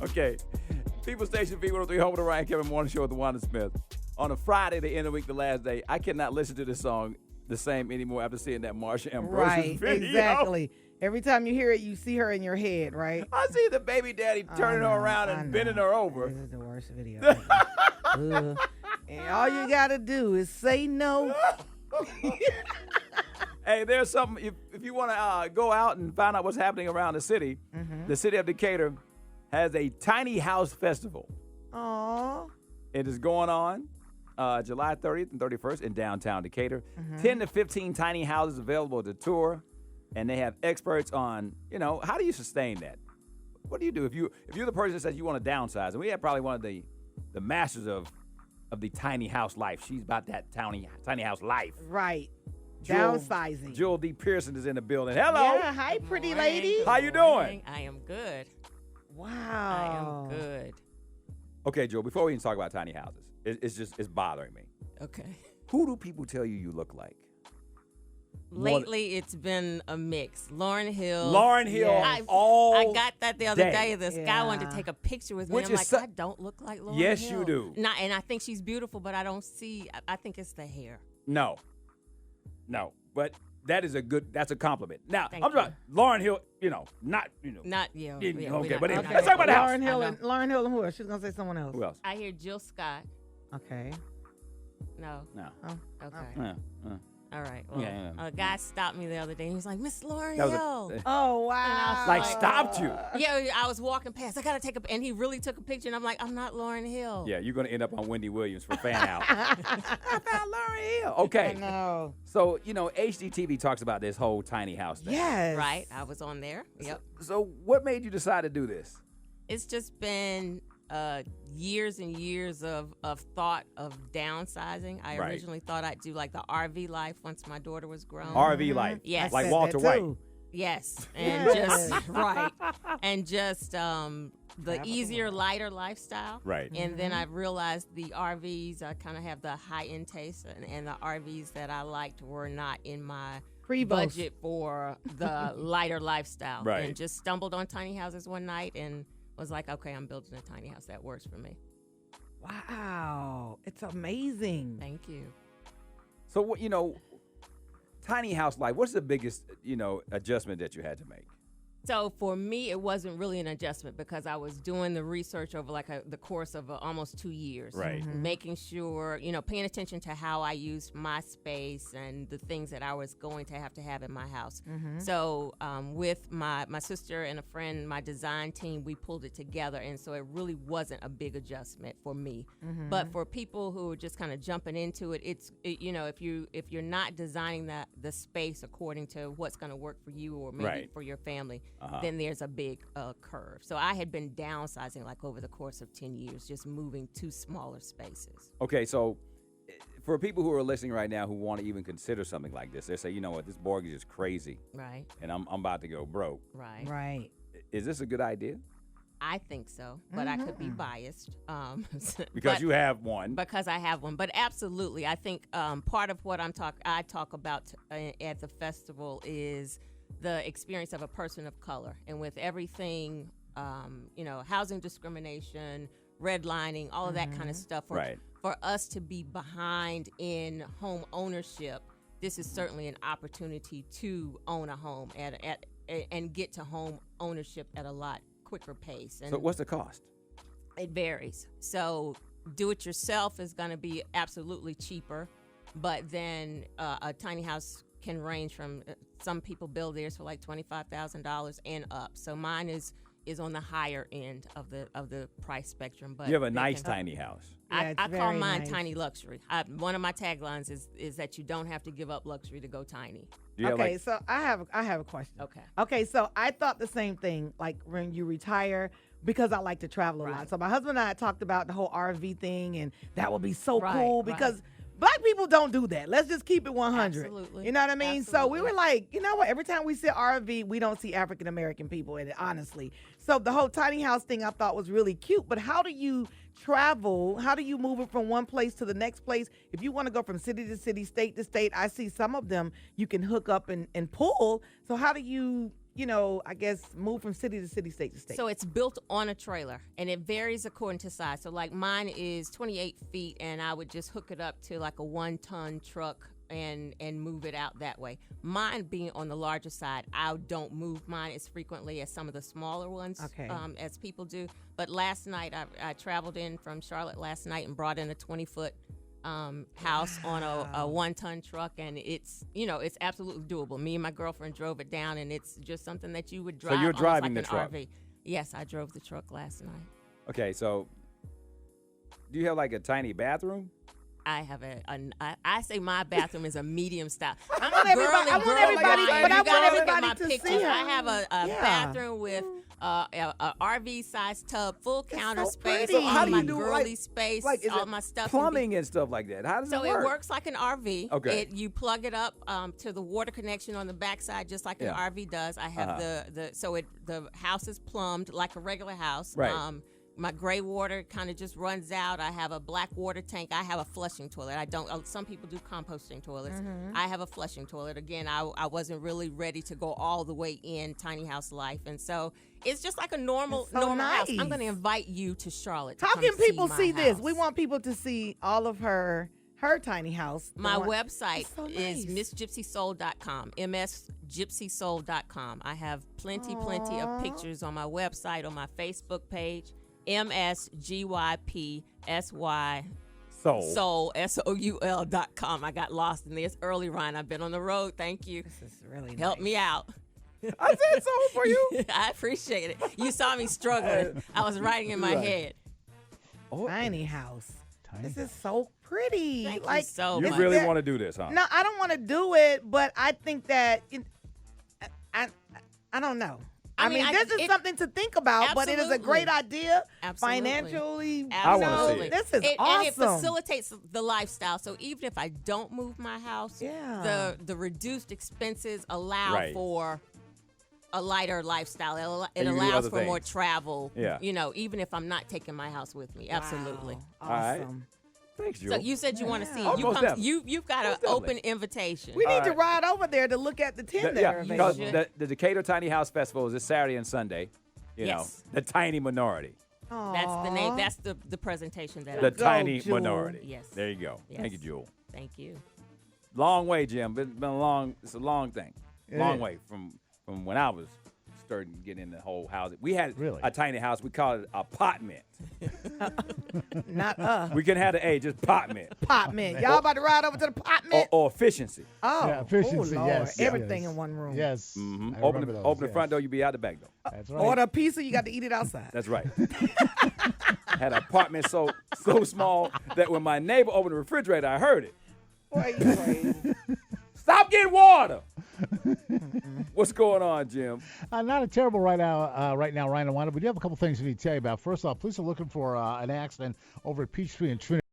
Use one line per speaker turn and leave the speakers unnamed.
Okay. People Station V103, home of the Ryan Kevin Morning Show with the Wanda Smith. On a Friday, the end of the week, the last day, I cannot listen to this song the same anymore after seeing that Marsha Ambrosius video.
Exactly. Every time you hear it, you see her in your head, right?
I see the baby daddy turning her around and bending her over.
This is the worst video ever. And all you got to do is say no.
Hey, there's something, if you want to go out and find out what's happening around the city of Decatur has a tiny house festival.
Aww.
It is going on July 30th and 31st in downtown Decatur. 10 to 15 tiny houses available to tour, and they have experts on, how do you sustain that? What do you do if you're the person that says you want to downsize? And we have probably one of the masters of the tiny house life. She's about that tiny house life.
Right. Downsizing.
Jewel D. Pearson is in the building. Hello.
Yeah, hi, pretty lady.
How you doing?
I am good.
Wow.
I am good.
Okay, Jewel, before we even talk about tiny houses, it's bothering me.
Okay.
Who do people tell you look like?
Lately, it's been a mix. Lauryn Hill.
Yes.
I
got that the other day. This guy wanted to take a picture with me.
Which
I'm
is
like, I don't look like Lauryn Hill.
Yes, you do.
And I think she's beautiful, but I think it's the hair.
No, but that's a compliment. Now,
Thank
I'm talking Lauryn Hill, not. Okay, but anyway, let's talk about the house.
Lauryn Hill and who else? She's going to say someone else.
Who else?
I hear Jill Scott.
Okay.
No.
Oh,
Okay. All right. Well,
Yeah.
a guy stopped me the other day. He was like, Miss Lauryn Hill.
Oh, wow.
Like, stopped you.
Yeah, I was walking past. I got to take and he really took a picture, and I'm like, I'm not Lauryn Hill.
Yeah, you're going to end up on Wendy Williams for fan out. I found Lauryn Hill. Okay.
No.
So, HGTV talks about this whole tiny house thing.
Yes.
Right. I was on there. Yep.
So what made you decide to do this?
It's just been years and years of thought of downsizing. I
Right.
originally thought I'd do like the RV life once my daughter was grown.
RV life.
Yes.
Like
said
Walter
that
White.
too.
Yes. And
Yes.
just right. And just the easier, lighter lifestyle.
Right.
And then I realized the RVs, I kind of have the high-end taste, and the RVs that I liked were not in my budget for the lighter lifestyle.
Right.
And just stumbled on tiny houses one night and was like, okay, I'm building a tiny house. That works for me.
Wow. It's amazing.
Thank you.
So, what tiny house life, what's the biggest, adjustment that you had to make?
So for me, it wasn't really an adjustment because I was doing the research over the course of almost 2 years.
Right.
Making sure, paying attention to how I used my space and the things that I was going to have in my house. So with my sister and a friend, my design team, we pulled it together. And so it really wasn't a big adjustment for me. But for people who are just kind of jumping into it, if you're not designing the space according to what's going to work for you or maybe for your family, then there's a big curve. So I had been downsizing over the course of 10 years, just moving to smaller spaces.
Okay, so for people who are listening right now who want to even consider something like this, they say, you know what, this mortgage is crazy.
Right.
And I'm about to go broke.
Right.
Right.
Is this a good idea?
I think so, but I could be biased.
Because you have one.
Because I have one. But absolutely, I think part of what I talk about at the festival is the experience of a person of color. And with everything, housing discrimination, redlining, all of that kind of stuff. For us to be behind in home ownership, this is certainly an opportunity to own a home and get to home ownership at a lot quicker pace. And
so what's the cost?
It varies. So do it yourself is going to be absolutely cheaper, but then a tiny house can range from some people build theirs for like $25,000 and up. So mine is on the higher end of the price spectrum. But
you have a nice tiny house.
Yeah,
I call mine
nice.
tiny luxury. One of my taglines is that you don't have to give up luxury to go tiny.
Okay, so I have a question. Okay, so I thought the same thing, like when you retire, because I like to travel a lot. So my husband and I talked about the whole RV thing, and that would be so cool because Black people don't do that. Let's just keep it 100.
Absolutely.
You know what I mean?
Absolutely.
So we were like, you know what? Every time we see RV, we don't see African-American people in it, honestly. So the whole tiny house thing I thought was really cute. But how do you travel? How do you move it from one place to the next place? If you want to go from city to city, state to state, I see some of them you can hook up and pull. So how do you I guess, move from city to city, state to state?
So it's built on a trailer, and it varies according to size. So like mine is 28 feet, and I would just hook it up to like a 1-ton truck and move it out that way. Mine being on the larger side, I don't move mine as frequently as some of the smaller ones, as people do. But last night, I traveled in from Charlotte last night and brought in a 20-foot house on a 1-ton truck, and it's absolutely doable. Me and my girlfriend drove it down, and it's just something that you would drive.
So you're driving
like
the truck?
RV. Yes, I drove the truck last night.
Okay, so do you have like a tiny bathroom?
I have I say my bathroom is a medium style.
I want everybody to see it.
I have a bathroom with a RV size tub, full counter space,
pretty.
How
all
do
my
you do,
girly
like,
space,
is
all
it
my stuff.
plumbing and stuff like that? How does it work?
It works like an RV.
Okay.
You plug it up to the water connection on the backside, just like an RV does. I have the house is plumbed like a regular house.
Right.
My gray water kind of just runs out. I have a black water tank. I have a flushing toilet. I don't. Some people do composting toilets. I have a flushing toilet. Again, I wasn't really ready to go all the way in tiny house life, and so it's just like a normal house. I'm going to invite you to Charlotte.
How can people see this?
House.
We want people to see all of her tiny house.
My website is
nice.
msgypsysoul.com, msgypsysoul.com. I have plenty of pictures on my website, on my Facebook page. MSGYPSY Soul SOUL.com. I got lost in this early, Ryan. I've been on the road. Thank you.
This is really
Help me out.
I said so for you.
I appreciate it. You saw me struggling. I was writing in my head.
Tiny house. This is so pretty.
Thank
like,
you so
You
much.
really want to do this, huh?
No, I don't want to do it, but I think that I don't know. I mean, this is something to think about, but it is a great idea financially.
I want to see it.
This is awesome.
And it facilitates the lifestyle. So even if I don't move my house, the reduced expenses allow for a lighter lifestyle. It allows for more travel.
Yeah.
Even if I'm not taking my house with me. Absolutely.
Wow.
All right.
Awesome.
Thanks, Joe.
So you said you want to see
Oh,
it.
most definitely.
You've got an open invitation.
We need to ride over there to look at the tent that are
because
available.
the Decatur Tiny House Festival is this Saturday and Sunday. You know, the tiny minority.
That's the name. That's the presentation that
The
I'm
tiny
Jewel.
minority.
Yes.
There you go.
Yes.
Thank you, Jewel.
Thank you.
Long way, Jim. It's been a long. It's a long thing.
It
Long
is.
way from when I was starting to get in the whole house. We had
Really?
a tiny house. We called it apartment.
Not us.
We couldn't have the A, just apartment.
Apartment. Y'all about to ride over to the apartment?
or efficiency.
Oh,
Yeah, efficiency,
Lord.
yes,
Everything
yes.
in one room.
Yes.
Mm-hmm.
I
Open
remember
the
those,
front
yes.
door, you be out the back door.
That's right.
Order a pizza, you got to eat it outside.
That's right. Had an apartment so small that when my neighbor opened the refrigerator, I heard it.
Boy, you crazy.
Stop getting water. What's going on, Jim?
Not a terrible right now, Ryan and Wanda. We do have a couple things we need to tell you about. First off, police are looking for an accident over at Peachtree and Trinity.